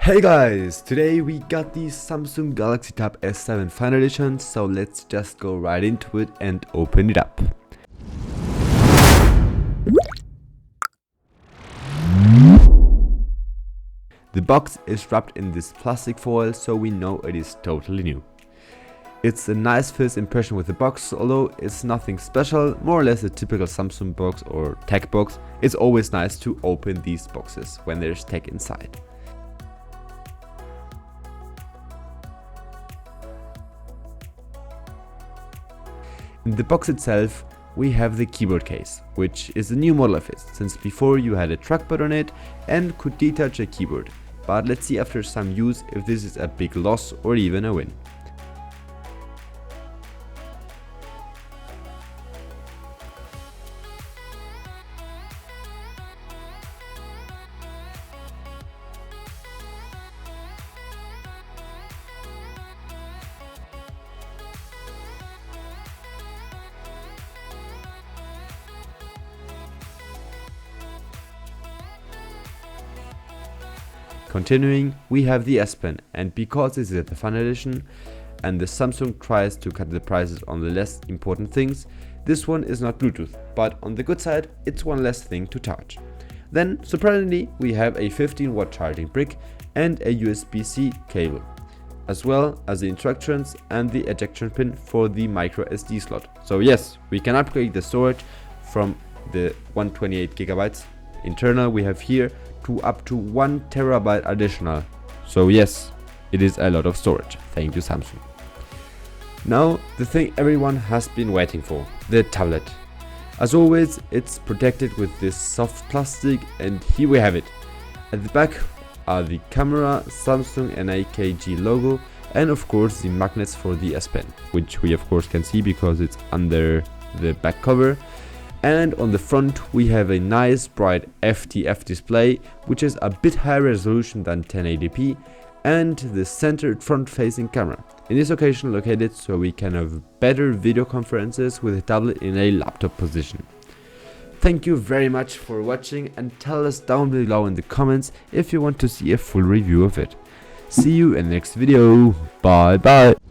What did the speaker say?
Hey guys, today we got the Samsung Galaxy Tab S7 Final Edition, so let's just go right into it and open it up. The box is wrapped in this plastic foil, so we know it is totally new. It's a nice first impression with the box, although it's nothing special, more or less a typical Samsung box or tech box. It's always nice to open these boxes when there's tech inside. In the box itself, we have the keyboard case, which is a new model of it, since before you had a trackpad on it and could detach a keyboard. But let's see after some use if this is a big loss or even a win. Continuing, we have the S Pen, and because this is the Final Edition and the Samsung tries to cut the prices on the less important things, this one is not Bluetooth, but on the good side, it's one less thing to charge. Then, surprisingly, we have a 15-watt charging brick and a USB-C cable, as well as the instructions and the ejection pin for the micro SD slot. So yes, we can upgrade the storage from the 128GB internal we have here to up to 1 terabyte additional. So yes, it is a lot of storage. Thank you, Samsung. Now the thing everyone has been waiting for, the tablet. As always, it's protected with this soft plastic, and here we have it. At the back are the camera, Samsung and AKG logo, and of course the magnets for the S Pen, which we of course can see because it's under the back cover. And on the front we have a nice bright FTF display, which is a bit higher resolution than 1080p, and the centered front facing camera. In this occasion located so we can have better video conferences with a tablet in a laptop position. Thank you very much for watching, and tell us down below in the comments if you want to see a full review of it. See you in the next video. Bye bye.